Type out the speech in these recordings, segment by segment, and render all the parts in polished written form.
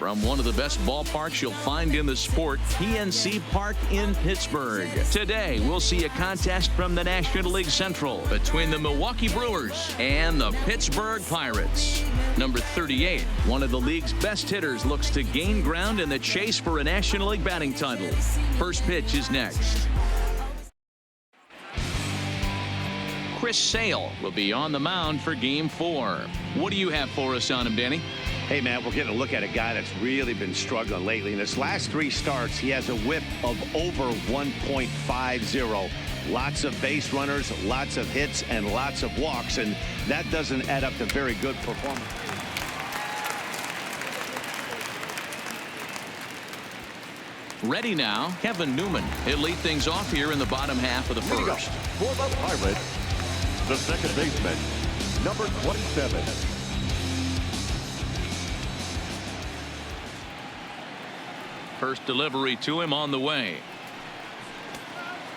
from one of the best ballparks you'll find in the sport, PNC Park in Pittsburgh. Today, we'll see a contest from the National League Central between the Milwaukee Brewers and the Pittsburgh Pirates. Number 38, one of the league's best hitters, looks to gain ground in the chase for a National League batting title. First pitch is next. Chris Sale will be on the mound for Game 4. What do you have for us on him, Danny? Hey, man, we're getting a look at a guy that's really been struggling lately. In his last 3 starts, he has a whip of over 1.50. Lots of base runners, lots of hits, and lots of walks, and that doesn't add up to very good performance. Ready now, Kevin Newman. He'll lead things off here in the bottom half of the first. For the Pirates, the second baseman, number 27. First delivery to him on the way.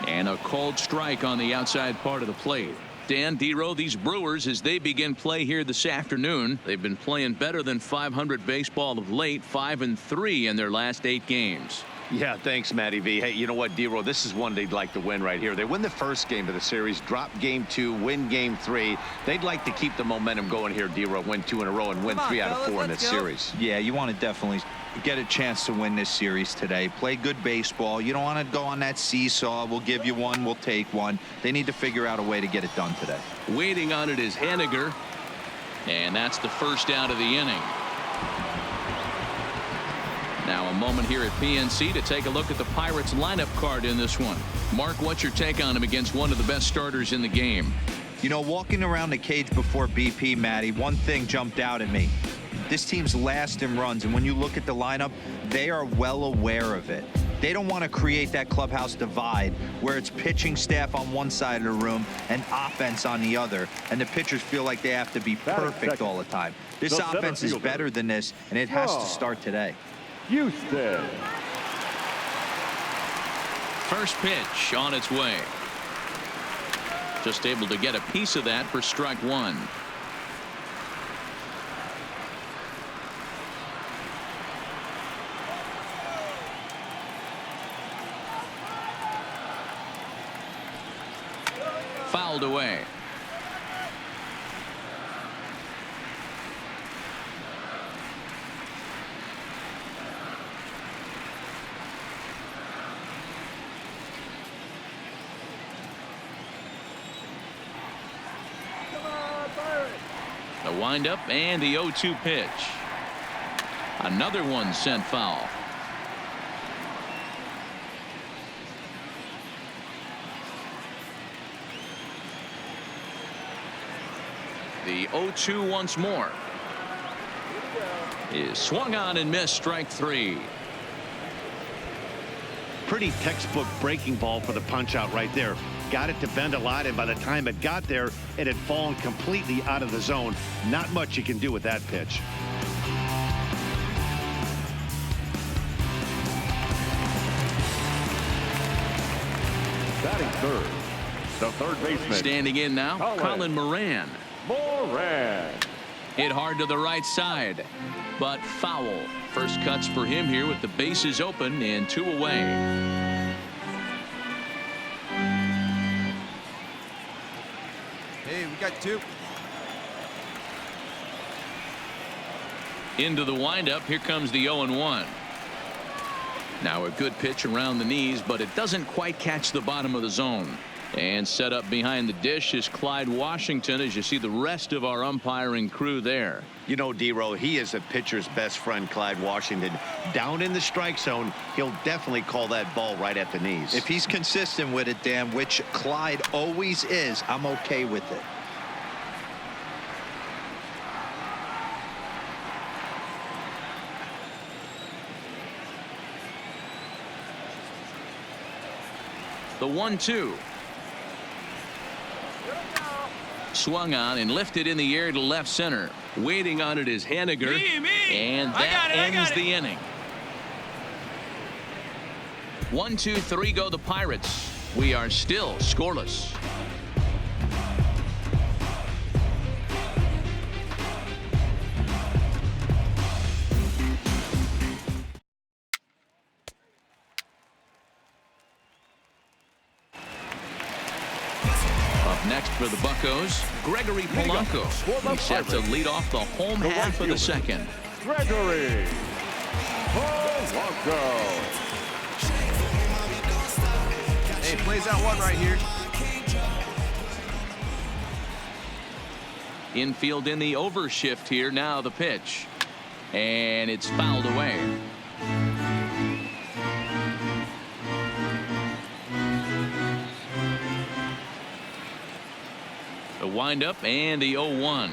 And a cold strike on the outside part of the plate. Dan, Dero, these Brewers, as they begin play here this afternoon, they've been playing better than .500 baseball of late, 5-3 in their last 8 games. Yeah, thanks, Matty V. Hey, you know what, Dero? This is one they'd like to win right here. They win the first game of the series, drop Game 2, win Game 3. They'd like to keep the momentum going here, Dero, win 2 in a row and win 3 out of 4 in this series. Yeah, you want to definitely get a chance to win this series today. Play good baseball. You don't want to go on that seesaw. We'll give you one, we'll take one. They need to figure out a way to get it done today. Waiting on it is Henniger, and that's the first out of the inning. Now a moment here at PNC to take a look at the Pirates lineup card in this one. Mark, what's your take on him against one of the best starters in the game? You know, walking around the cage before BP, Matty, one thing jumped out at me. This team's last in runs, and when you look at the lineup, they are well aware of it. They don't want to create that clubhouse divide where it's pitching staff on one side of the room and offense on the other, and the pitchers feel like they have to be perfect all the time. This offense is better than this, and it has to start today. Houston. First pitch on its way. Just able to get a piece of that for strike 1. Fouled away. The windup and the 0-2 pitch. Another one sent foul. The 0-2 once more. Is swung on and missed, strike 3. Pretty textbook breaking ball for the punch out right there. Got it to bend a lot, and by the time it got there, it had fallen completely out of the zone. Not much you can do with that pitch. Batting third, the third baseman. Standing in now, Colin Moran. Hit hard to the right side, but foul. First cuts for him here with the bases open and 2 away. Hey, we got 2. Into the windup. Here comes the 0-1. Now a good pitch around the knees, but it doesn't quite catch the bottom of the zone. And set up behind the dish is Clyde Washington, as you see the rest of our umpiring crew there. You know, Dero, he is a pitcher's best friend, Clyde Washington. Down in the strike zone, he'll definitely call that ball right at the knees. If he's consistent with it, Dan, which Clyde always is, I'm okay with it. The 1-2. Swung on and lifted in the air to left center. Waiting on it is Henniger. And that ends the inning. 1, 2, 3 go the Pirates. We are still scoreless. Next for the Buccos, Gregory Polanco. He's set to lead off the home half of the second. Gregory Polanco. Hey, plays that one right here. Infield in the overshift here. Now the pitch. And it's fouled away. The windup and the 0-1.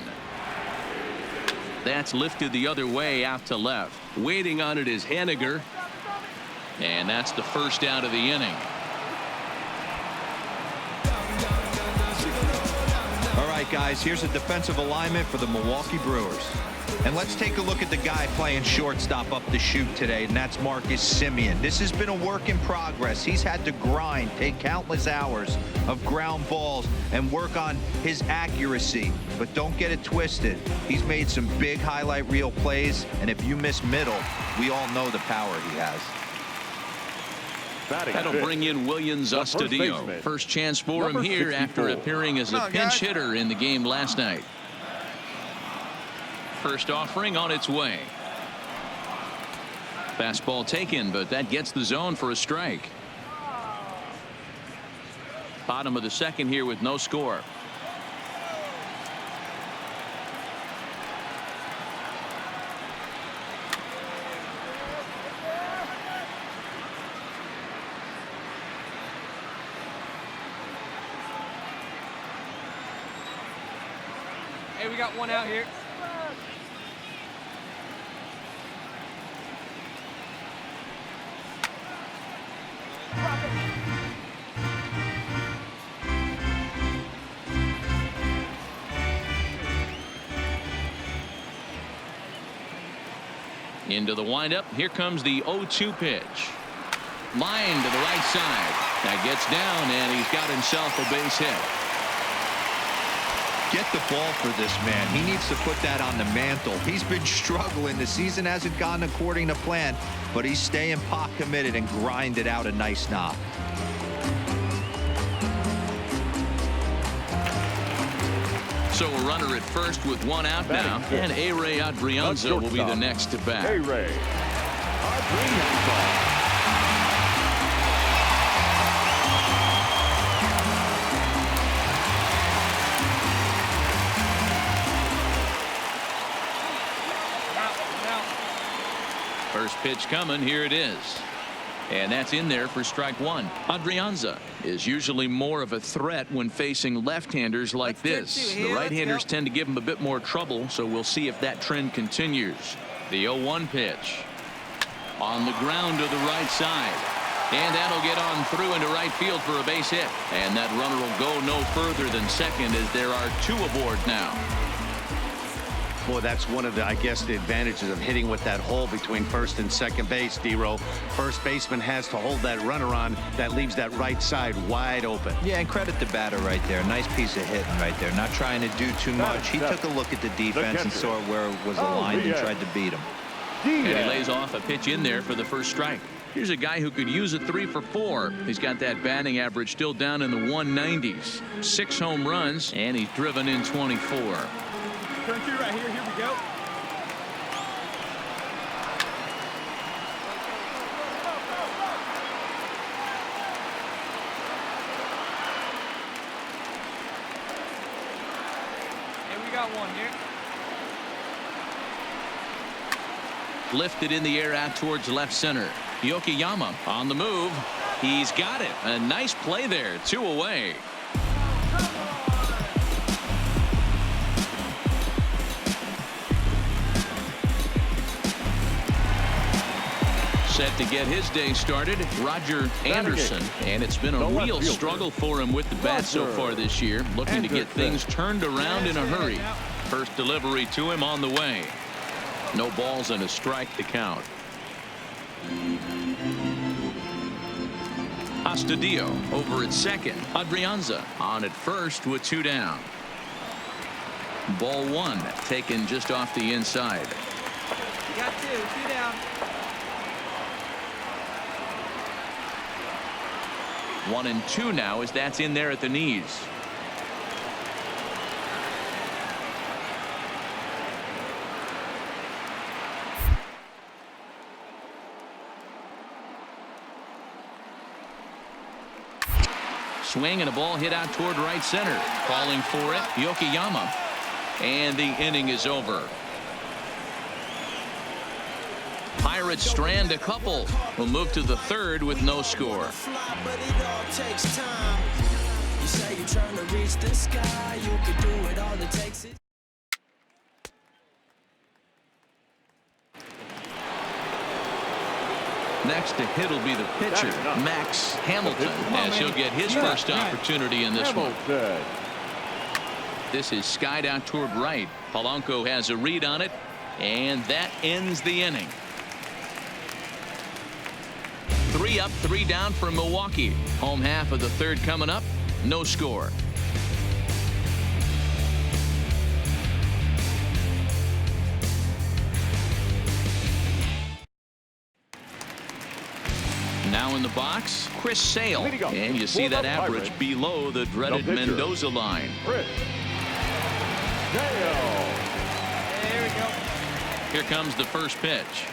That's lifted the other way out to left. Waiting on it is Haniger. And that's the first out of the inning. All right, guys, here's a defensive alignment for the Milwaukee Brewers. And let's take a look at the guy playing shortstop up the chute today, and that's Marcus Semien. This has been a work in progress. He's had to grind, take countless hours of ground balls, and work on his accuracy. But don't get it twisted. He's made some big highlight reel plays, and if you miss middle, we all know the power he has. That'll bring in Williams Astudillo. First chance for him here after appearing as a pinch hitter in the game last night. First offering on its way. Fastball taken, but that gets the zone for a strike. Bottom of the second here with no score. Hey, we got one out here. Into the windup. Here comes the 0-2 pitch. Line to the right side. That gets down, and he's got himself a base hit. Get the ball for this man. He needs to put that on the mantle. He's been struggling. The season hasn't gone according to plan, but he's staying pot committed and grinded out a nice knock. So a runner at first with one out now, and A-Ray Adrianza will be the next to bat. A-Ray Adrianza. First pitch coming. Here it is. And that's in there for strike one. Adrianza is usually more of a threat when facing left-handers like this. The right-handers tend to give him a bit more trouble, so we'll see if that trend continues. The 0-1 pitch. On the ground to the right side. And that'll get on through into right field for a base hit. And that runner will go no further than second as there are two aboard now. Boy, that's one of the, I guess, the advantages of hitting with that hole between first and second base, D-Row. First baseman has to hold that runner on. That leaves that right side wide open. Yeah, and credit the batter right there. Nice piece of hitting right there. Not trying to do too much. He took a look at the defense and saw where it was aligned and tried to beat him. And he lays off a pitch in there for the first strike. Here's a guy who could use a 3 for 4. He's got that batting average still down in the 190s. 6 home runs, and he's driven in 24. Turn 2 right here. Here we go. And we got one here. Lifted in the air out towards left center. Yokoyama on the move. He's got it. A nice play there. 2 away. Set to get his day started, Roger Anderson, and it's been a real struggle for him with the bat so far this year, looking to get things turned around in a hurry. First delivery to him on the way. No balls and a strike to count. Astudillo over at second. Adrianza on at first with 2 down. Ball 1 taken just off the inside. You got 2 down. 1 and 2 now as that's in there at the knees. Swing and a ball hit out toward right center. Calling for it, Yokoyama. And the inning is over. Pirates strand a couple. We'll move to the third with no score. Next to hit will be the pitcher, Max Hamilton, as he'll get his first opportunity in this one. This is skied out toward right. Polanco has a read on it, and that ends the inning. 3 up, 3 down for Milwaukee. Home half of the third coming up. No score. Now in the box, Chris Sale. And you see that average below the dreaded Mendoza line. Chris Sale. There we go. Here comes the first pitch.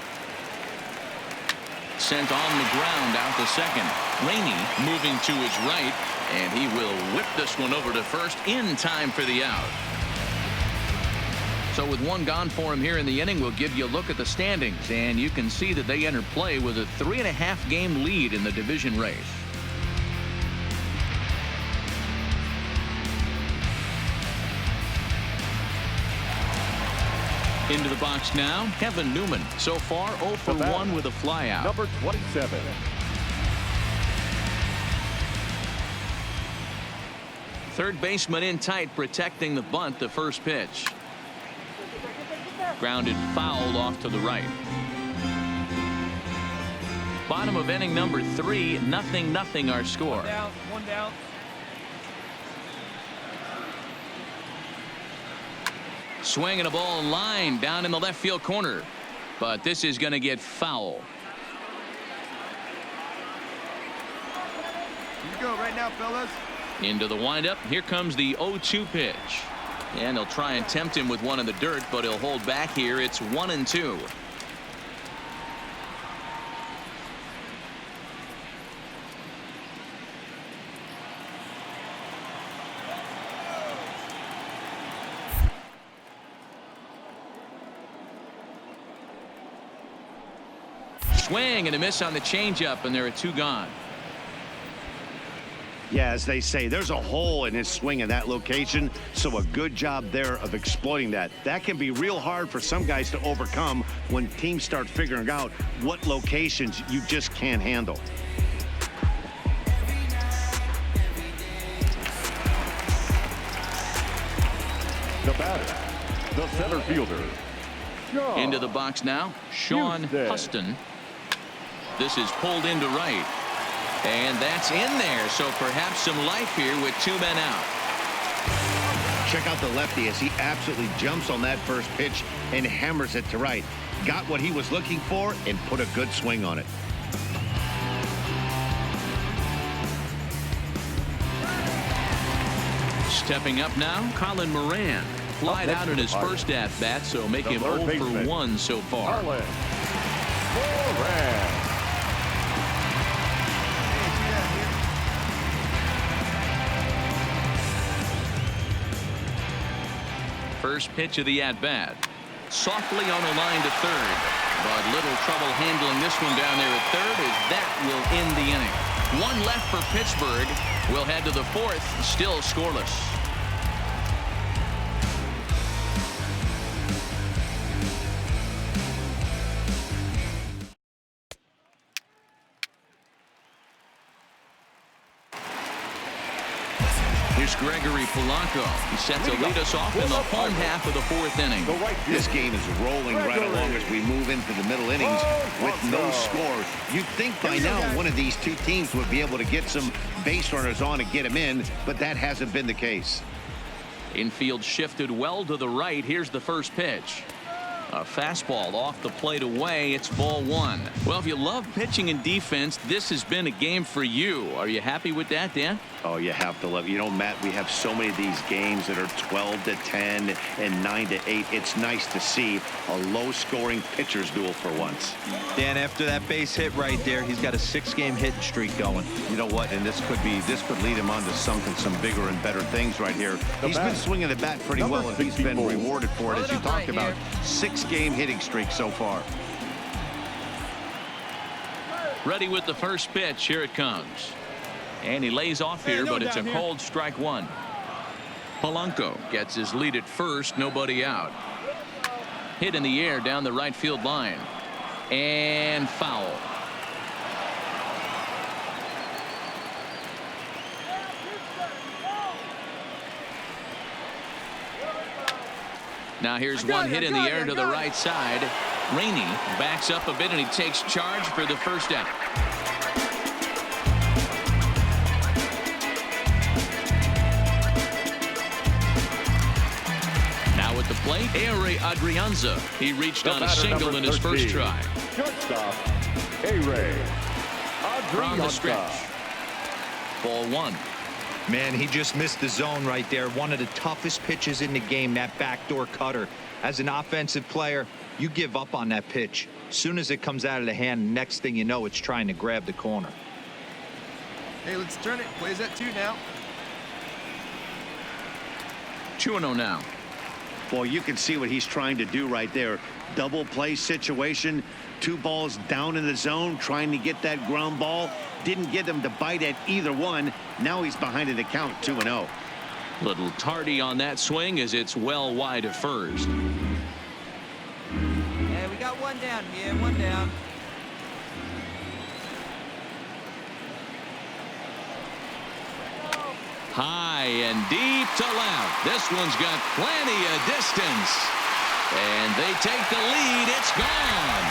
Sent on the ground out to second. Rainey moving to his right, and he will whip this one over to first in time for the out. So with 1 gone for him here in the inning, we'll give you a look at the standings, and you can see that they enter play with a 3.5 game lead in the division race. Into the box now, Kevin Newman. So far 0 for 1 with a flyout. Number 27. Third baseman in tight, protecting the bunt. The first pitch. Grounded foul off to the right. Bottom of inning number 3, 0-0 our score. One down. Swing and a ball line down in the left field corner, but this is going to get foul. Here we go right now, fellas. Into the windup. Here comes the 0-2 pitch. And they'll try and tempt him with one in the dirt, but he'll hold back here. It's 1-2. Swing and a miss on the changeup, and there are 2 gone. Yeah, as they say, there's a hole in his swing in that location, so a good job there of exploiting that. That can be real hard for some guys to overcome when teams start figuring out what locations you just can't handle. The batter, the center fielder, Sean. Into the box now, Sean Huston. This is pulled into right. And that's in there, so perhaps some life here with 2 men out. Check out the lefty as he absolutely jumps on that first pitch and hammers it to right. Got what he was looking for and put a good swing on it. Stepping up now, Colin Moran. Flied out in his first at-bat, so make him 0 for 1 so far. Colin Moran. First pitch of the at-bat. Softly on a line to third, but little trouble handling this one down there at third, as that will end the inning. 1 left for Pittsburgh. We'll head to the 4th, still scoreless. Here's Gregory Polanco. He set to lead us off in the home half of the 4th inning. This game is rolling right along as we move into the middle innings with no score. You'd think by now one of these 2 teams would be able to get some base runners on and get them in, but that hasn't been the case. Infield shifted well to the right. Here's the first pitch. A fastball off the plate away. It's ball one. Well, if you love pitching and defense, this has been a game for you. Are you happy with that, Dan? Oh, you have to love it. You know, Matt, we have so many of these games that are 12-10 and 9-8. It's nice to see a low-scoring pitcher's duel for once. Dan, after that base hit right there, he's got a 6-game hitting streak going. You know what? And this could lead him on to some bigger and better things right here. He's been swinging the bat pretty well, and he's been rewarded for it, as you talked about. 6-game hitting streak so far. Ready with the first pitch. Here it comes. And he lays off here, but it's a cold strike one. Polanco gets his lead at first. Nobody out. Hit in the air down the right field line. And foul. Now here's one hit in the air to the right side. Rainey backs up a bit, and he takes charge for the first out. Now at the plate, Aire Adrianza. He reached on a single in his first try. Shortstop, Aire From the Adrianza. stretch. Ball one. Man, he just missed the zone right there. One of the toughest pitches in the game, that backdoor cutter. As an offensive player, you give up on that pitch. As soon as it comes out of the hand, next thing you know, it's trying to grab the corner. Hey, let's turn it. Plays at 2 now. 2-0 now. Well, you can see what he's trying to do right there. Double play situation. 2 balls down in the zone, trying to get that ground ball. Didn't get him to bite at either one. Now he's behind in the count, 2-0. Little tardy on that swing as it's well wide of first. Yeah, we got 1 down here. 1 down. High and deep to left. This one's got plenty of distance. And they take the lead. It's gone.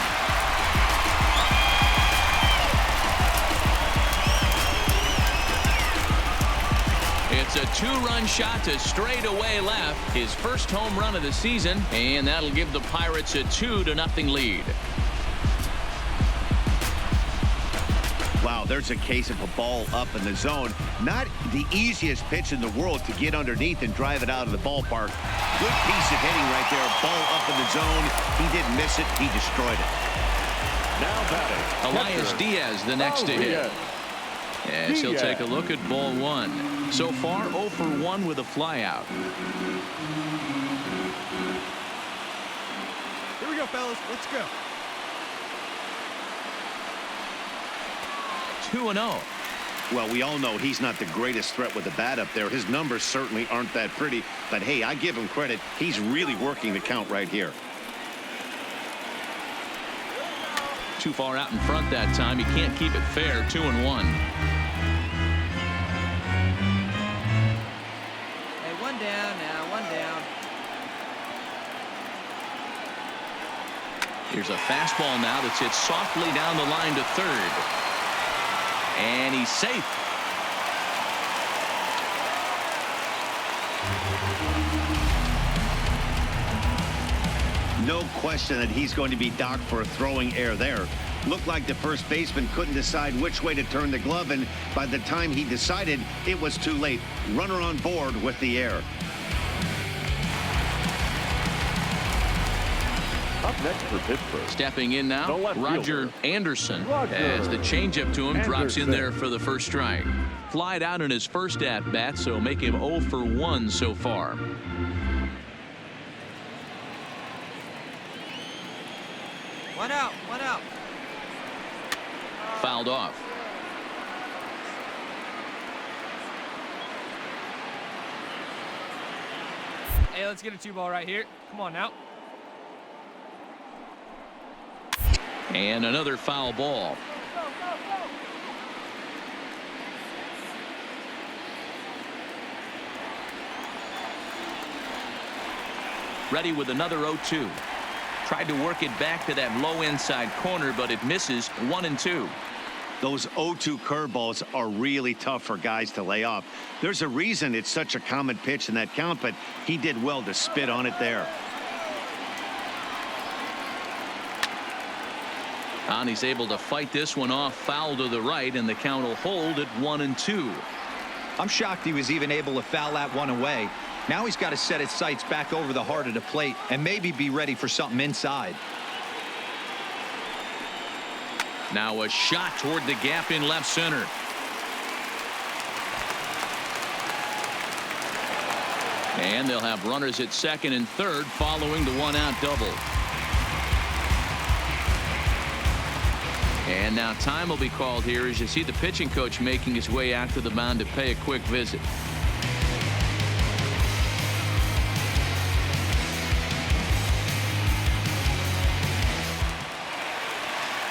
It's a 2-run shot to straightaway left. His first home run of the season. And that'll give the Pirates a 2-0 lead. Wow, there's a case of a ball up in the zone. Not the easiest pitch in the world to get underneath and drive it out of the ballpark. Good piece of hitting right there. Ball up in the zone. He didn't miss it. He destroyed it. Now batting, Elias catcher, Diaz, the next to hit. As he'll take a look at ball one. So far, 0 for 1 with a flyout. Here we go, fellas. Let's go. 2-0. Well, we all know he's not the greatest threat with the bat up there. His numbers certainly aren't that pretty. But, hey, I give him credit. He's really working the count right here. Too far out in front that time. He can't keep it fair. 2-1. Hey, 1 down now. 1 down. Here's a fastball now that's hit softly down the line to third. And he's safe. No question that he's going to be docked for a throwing error there. Looked like the first baseman couldn't decide which way to turn the glove, and by the time he decided, it was too late. Runner on board with the error. Up next for Pittsburgh. Stepping in now, The left Roger fielder. Anderson. Roger As the changeup to him drops in Anderson. there for the first strike. Flied out in his first at-bat, so make him 0 for 1 so far. One out. Fouled off. Hey, let's get a 2-ball right here. Come on now. And another foul ball. Ready with another 0-2. Tried to work it back to that low inside corner, but it misses. 1-2. Those 0-2 curveballs are really tough for guys to lay off. There's a reason it's such a common pitch in that count, but he did well to spit on it there. And he's able to fight this one off, foul to the right, and the count will hold at 1-2. I'm shocked he was even able to foul that one away. Now he's got to set his sights back over the heart of the plate and maybe be ready for something inside. Now a shot toward the gap in left center. And they'll have runners at second and third following the one-out double. And now time will be called here as you see the pitching coach making his way out to the mound to pay a quick visit.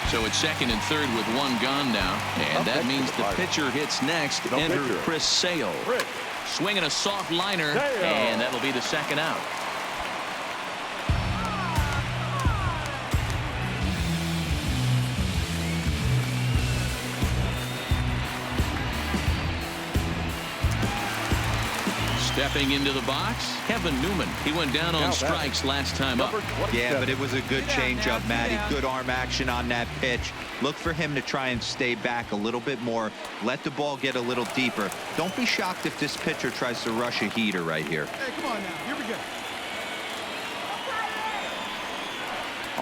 So it's second and third with one gone now. And that means the pitcher hits next. Enter Chris Sale. Swinging a soft liner. And that'll be the second out. Stepping into the box, Kevin Newman. He went down on strikes last time up. Yeah, but it was a good changeup, Matty. Good arm action on that pitch. Look for him to try and stay back a little bit more. Let the ball get a little deeper. Don't be shocked if this pitcher tries to rush a heater right here. Hey, come on now. Here we go.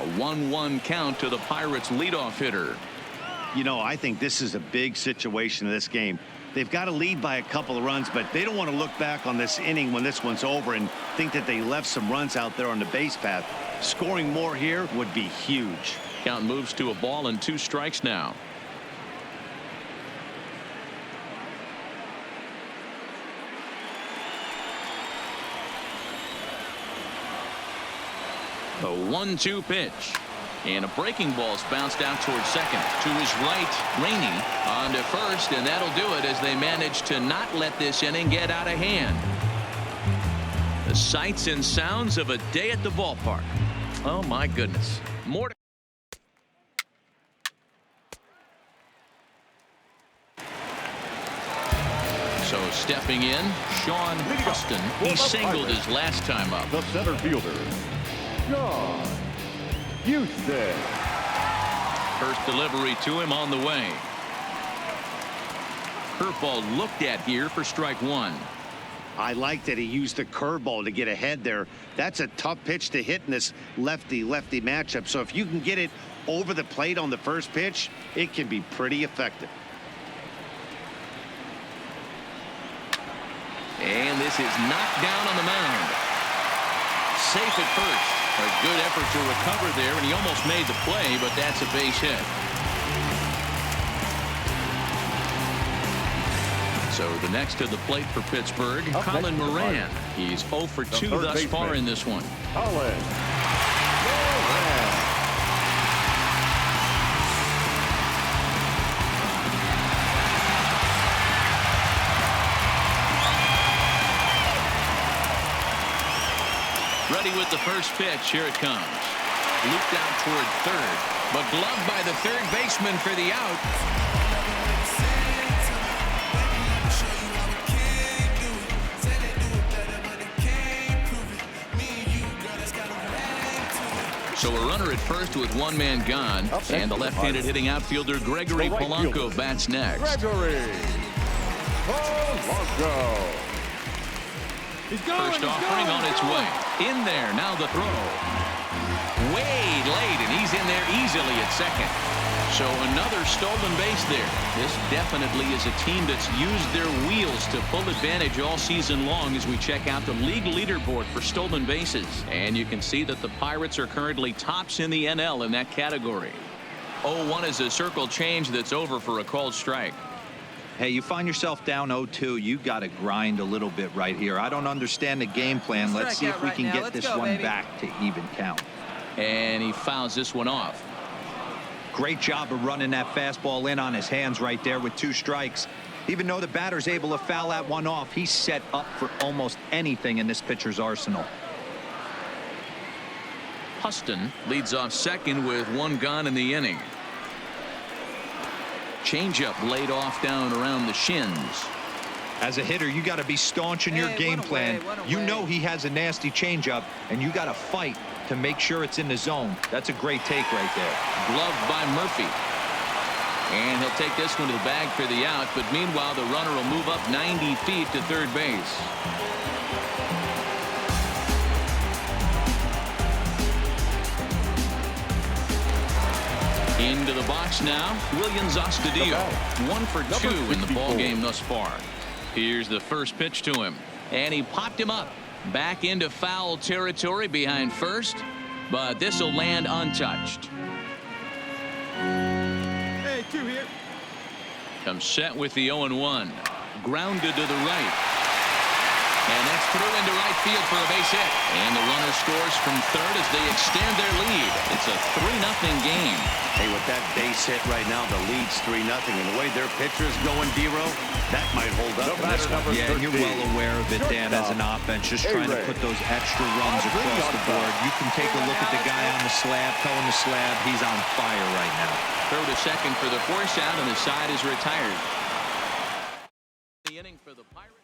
A 1-1 count to the Pirates leadoff hitter. You know, I think this is a big situation in this game. They've got to lead by a couple of runs, but they don't want to look back on this inning when this one's over and think that they left some runs out there on the base path. Scoring more here would be huge. Count moves to a ball and 2 strikes now. A 1-2 pitch. And a breaking ball's bounced out towards second. To his right, Rainey on to first, and that'll do it as they manage to not let this inning get out of hand. The sights and sounds of a day at the ballpark. Oh my goodness. More to So stepping in, Sean Preston. He singled his last time up. The center fielder, John Houston. First delivery to him on the way. Curveball looked at here for strike 1. I like that he used the curveball to get ahead there. That's a tough pitch to hit in this lefty-lefty matchup. So if you can get it over the plate on the first pitch, it can be pretty effective. And this is knocked down on the mound. Safe at first. A good effort to recover there, and he almost made the play, but that's a base hit. So the next to the plate for Pittsburgh, Colin Moran. He's 0 for 2 thus far in this one. Colin Moran. Ready with the first pitch. Here it comes. Looped out toward third, but gloved by the third baseman for the out. So a runner at first with one man gone, and the left-handed hitting outfielder Gregory Polanco bats next. Gregory Polanco. First offering on its way. In there, now the throw. Way late, and he's in there easily at second. So another stolen base there. This definitely is a team that's used their wheels to full advantage all season long as we check out the league leaderboard for stolen bases. And you can see that the Pirates are currently tops in the NL in that category. 0-1 is a circle change that's over for a called strike. Hey, you find yourself down 0-2, you got to grind a little bit right here. I don't understand the game plan. Let's see if we can get this one back to even count. And he fouls this one off. Great job of running that fastball in on his hands right there with 2 strikes. Even though the batter's able to foul that one off, he's set up for almost anything in this pitcher's arsenal. Huston leads off second with 1 gone in the inning. Changeup laid off down around the shins. As a hitter, you got to be staunch in your game plan. You know he has a nasty changeup, and you got to fight to make sure it's in the zone. That's a great take right there. Gloved by Murphy. And he'll take this one to the bag for the out, but meanwhile the runner will move up 90 feet to third base. Into the box now, Williams Astudillo. 1 for 2 in the ball game thus far. Here's the first pitch to him, and he popped him up back into foul territory behind first, but this will land untouched. Hey, 2 here. Comes set with the 0-1. Grounded to the right. And that's through into right field for a base hit. And the runner scores from third as they extend their lead. It's a 3-0 game. Hey, with that base hit right now, the lead's 3-0. And the way their pitcher's going, D-Row, that might hold up in this one. Yeah, and you're well aware of it, Dan, as an offense, just trying to put those extra runs across the board. You can take a look at the guy on the slab, towing the slab. He's on fire right now. Throw to second for the force out, and the side is retired. The inning for the Pirates.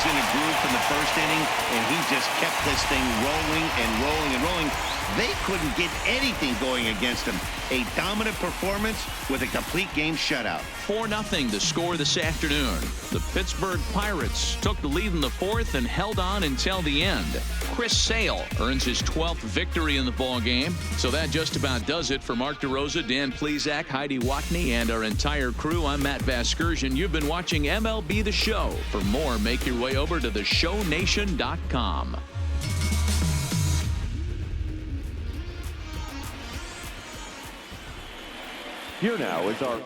In a groove from the first inning, and he just kept this thing rolling and rolling and rolling. They couldn't get anything going against him. A dominant performance with a complete game shutout. 4-0 the score this afternoon. The Pittsburgh Pirates took the lead in the fourth and held on until the end. Chris Sale earns his 12th victory in the ball game. So that just about does it for Mark DeRosa, Dan Plesac, Heidi Watney, and our entire crew. I'm Matt Vasgersian. You've been watching MLB The Show. For more, make your way over to theshownation.com. Here now is our